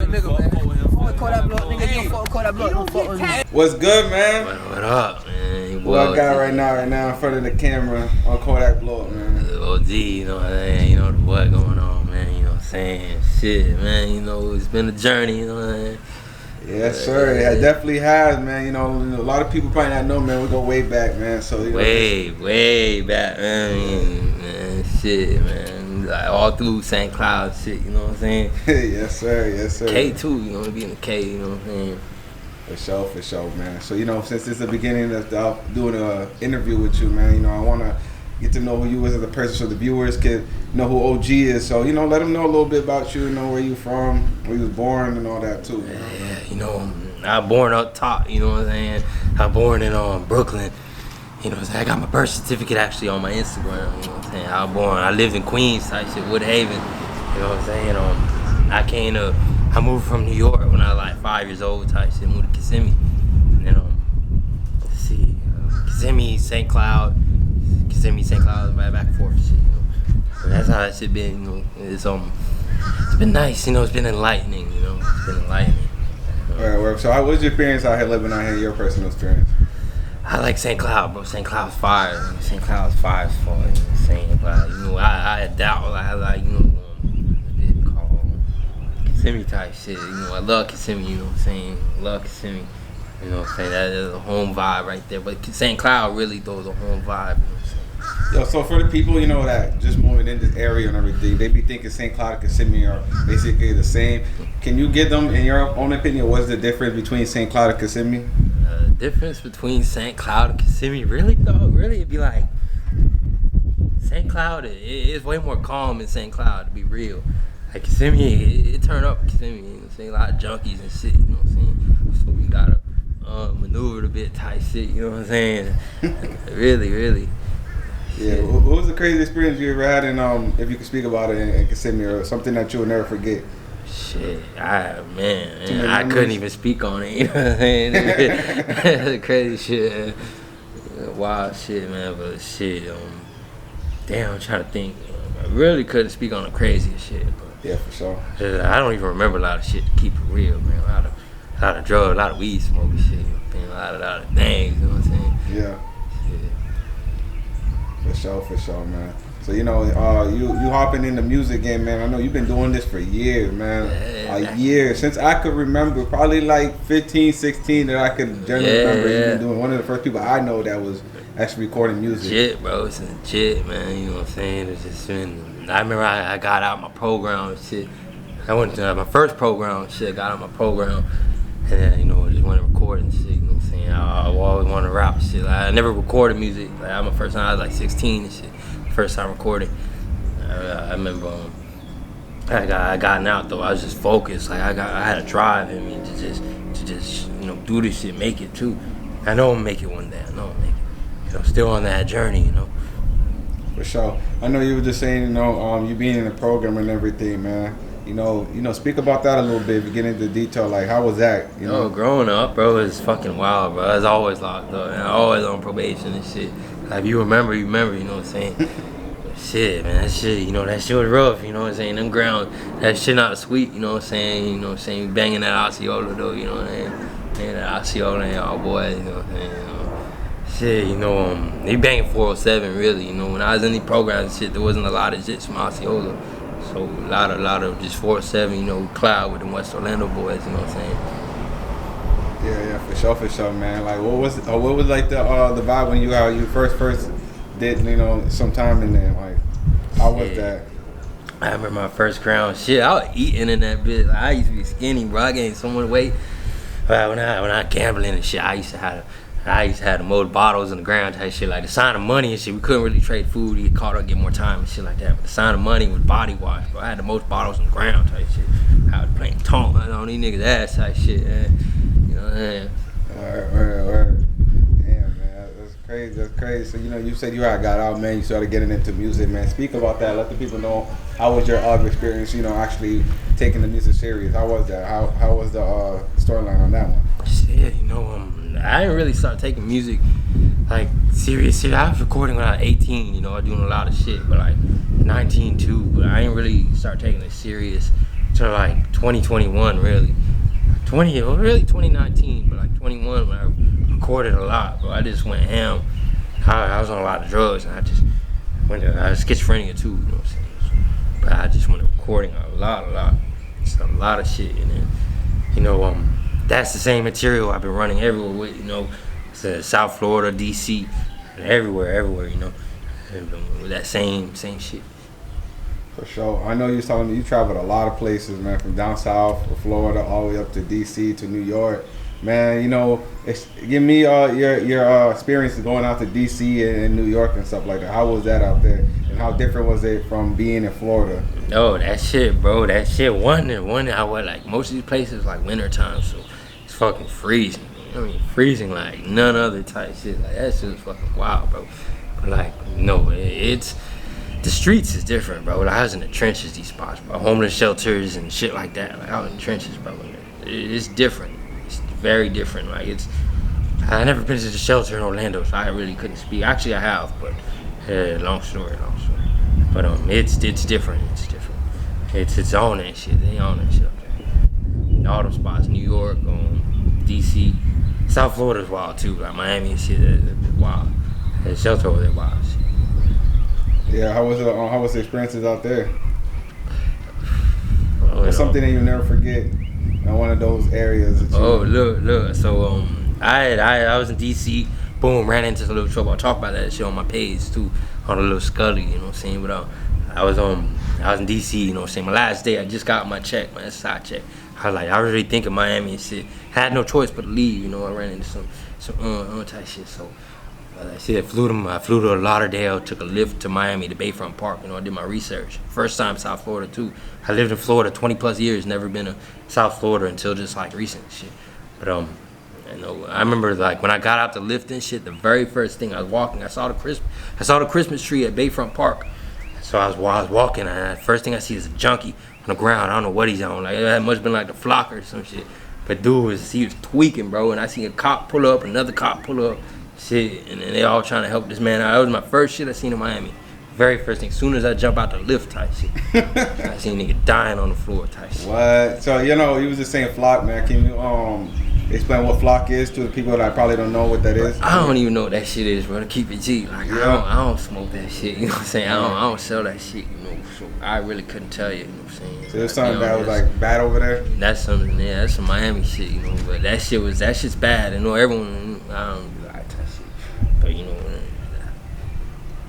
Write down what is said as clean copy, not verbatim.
nigga, man. Fuck Kodak blood, nigga. You fuck Kodak blood, don't fuck with me. What's good, man? What up, man? What I got right now in front of the camera on Kodak Blood, man. OG, you know what I'm saying? You know what going on, man? You know what I'm saying? Shit, man. You know, it's been a journey, you know what I'm saying? Yes, sir. It definitely has, man. You know, a lot of people probably not know, man. We go way back, man. So you know, way back, man. Shit, man. Like all through St. Cloud, shit. You know what I'm saying? Yes, sir. K2, you know, be in the K. You know what I'm saying? For sure, man. So you know, since it's the beginning of doing an interview with you, man. You know, I want to get to know who you is as a person, so the viewers can know who OG is. So you know, let them know a little bit about you. You know, where you from, where you was born, and all that too. Yeah, you know, I was born up top. You know what I'm saying? I was born in Brooklyn. You know what I'm saying? I got my birth certificate actually on my Instagram. You know what I'm saying? I lived in Queens, type shit, Woodhaven. You know what I'm saying? I moved from New York when I was like 5 years old, type shit. Moved to Kissimmee. And let's see, Kissimmee, St. Cloud, right back and forth and shit. You know? So that's how that shit been. You know, it's been nice. You know, it's been enlightening. You know, it's been enlightening. Right. So, what was your experience out here living out here? Your personal experience? I like St. Cloud, bro. St. Cloud's fire. St. Cloud's fire as far. You know what I'm saying? But, you know, I had doubt. I like, you know, Kissimmee type shit, you know, I love Kissimmee, you know what I'm saying, love Kissimmee, you know what I'm saying, that is a home vibe right there, but St. Cloud really throws a home vibe, you know what I'm saying. Yo, so for the people, you know, that just moving in this area and everything, they be thinking St. Cloud and Kissimmee are basically the same. Can you give them, in your own opinion, what's the difference between St. Cloud and Kissimmee? The difference between St. Cloud and Kissimmee, really, dog, really, it'd be like, St. Cloud is way more calm than St. Cloud, to be real. Like Kissimmee, it turned up Kissimmee, you know what I'm saying? A lot of junkies and shit, you know what I'm saying? So we gotta maneuver a bit type shit, you know what I'm saying? really. Yeah, what was the craziest experience you ever had in, if you could speak about it in Kissimmee, or something that you'll never forget? Shit, I couldn't even speak on it, you know what I'm saying? The crazy shit, wild shit, man, but shit, damn, I'm trying to think. I really couldn't speak on the craziest shit, but yeah, for sure. I don't even remember a lot of shit, to keep it real, man. A lot of drugs, a lot of weed smoke and shit. A lot of things, you know what I'm saying? Yeah. For sure, man. So, you know, you hopping in the music game, man. I know you've been doing this for years, man. Years. Since I could remember, probably like 15, 16 that I could generally remember. You've been doing one of the first people I know that was actually recording music. Legit, bro. It's legit, man. You know what I'm saying? It's just been... I remember I got out my program and shit. I went to my first program and shit. Got out my program. And then, you know, I just went to record and shit. You know what I'm saying? I always wanted to rap and shit. Like, I never recorded music. Like, my first time I was like 16 and shit. First time recording. I remember I gotten out though. I was just focused. Like I had a drive in me to just you know do this shit, make it too. I know I'm gonna make it one day. I know I'm gonna make it. You know, still on that journey. You know. For sure. I know you were just saying, you know, you being in the program and everything, man. You know, speak about that a little bit. If you get into detail, like how was that? You know, growing up, bro, it's fucking wild, bro. I was always locked up and always on probation and shit. Like you remember, you know what I'm saying? Shit, man, that shit, you know, that shit was rough, you know what I'm saying? Them ground, that shit not sweet, you know what I'm saying? You know what I'm saying? Banging that Osceola though, you know what I'm saying? Banging that Osceola and y'all boys, you know what I'm saying? Shit, you know, they banging 407 really, you know, when I was in the programs and shit, there wasn't a lot of shit from Osceola. So a lot of just 407, you know, Cloud with the West Orlando boys, you know what I'm saying? Yeah, for sure, man. Like, what was like the vibe when you first did, you know, some time in there? Like, how was that? I remember my first crown. Shit, I was eating in that bitch. Like, I used to be skinny, bro. I gained so much weight. When I gambling and shit, I used to have the most bottles in the ground type shit. Like the sign of money and shit. We couldn't really trade food to get caught up, get more time and shit like that. But the sign of money was body wash, bro. I had the most bottles in the ground type shit. I was playing taunt on these niggas' ass type shit, man. You know what I'm saying? Word. Damn, man, that's crazy. So, you know, you said you had got out, man. You started getting into music, man. Speak about that. Let the people know how was your experience, you know, actually taking the music serious. How was that? How was the storyline on that one? Shit, you know, I didn't really start taking music like serious shit. I was recording when I was 18, you know, doing a lot of shit, but like 19 too. But I didn't really start taking it serious to like 2021 really. 2019, but like 21 when I recorded a lot, bro. I just went ham. I was on a lot of drugs, and I was schizophrenia too, you know what I'm saying? But I just went recording a lot. It's a lot of shit, and then, you know, that's the same material I've been running everywhere with, you know, South Florida, DC, and everywhere, you know, and with that same shit. For sure. I know you was talking. You traveled a lot of places, man, from down south of Florida all the way up to DC to New York. Man, you know, give me your experience going out to DC and New York and stuff like that. How was that out there, and how different was it from being in Florida? Oh, that shit, bro. That shit. One, I went like most of these places like winter time, so it's fucking freezing. I mean, freezing like none other type shit. Like that shit was fucking wild, bro. But like, no, it's. The streets is different, bro. Like, I was in the trenches, these spots, bro. Homeless shelters and shit like that. Like, I was in the trenches, bro. It's different. It's very different. Like, I never been to the shelter in Orlando, so I really couldn't speak. Actually, I have, but long story. But it's different. It's different. It's on that shit. They on that shit up there. All them spots, New York, DC, South Florida's wild too. Like Miami and shit, it's wild. The shelter over there, wild shit. Yeah, how was the experiences out there? What's something that you never forget in one of those areas? Look. So I was in DC. Boom, ran into a little trouble. I talk about that shit on my page too, on a little Scully. You know what I'm saying? But I was in DC. You know what I'm saying? My last day, I just got my check, my SI check. I was really thinking Miami and shit. Had no choice but to leave. You know, I ran into some type shit. So. I flew to Lauderdale, took a lift to Miami, to Bayfront Park. You know, I did my research. First time South Florida too. I lived in Florida 20 plus years, never been to South Florida until just like recent shit. But you know, I remember like when I got out the lift and shit, the very first thing I was walking, I saw the Christmas tree at Bayfront Park. So I was walking, and the first thing I see is a junkie on the ground. I don't know what he's on. Like it must have been like the flocker or some shit. But he was tweaking, bro. And I see a cop pull up, another cop pull up. Shit, and then they all trying to help this man out. That was my first shit I seen in Miami. Very first thing. As soon as I jump out the lift type shit. I seen a nigga dying on the floor type shit. What? So, you know, you was just saying flock, man. Can you explain what flock is to the people that probably don't know what that is? I don't even know what that shit is, bro. To keep it G. Like, I don't smoke that shit. You know what I'm saying? I don't sell that shit, you know. So I really couldn't tell you, you know what I'm saying? So there's something that was like bad over there? That's something, yeah, that's some Miami shit, you know. But that shit's bad. You know, everyone, I don't do that type shit. But, you know,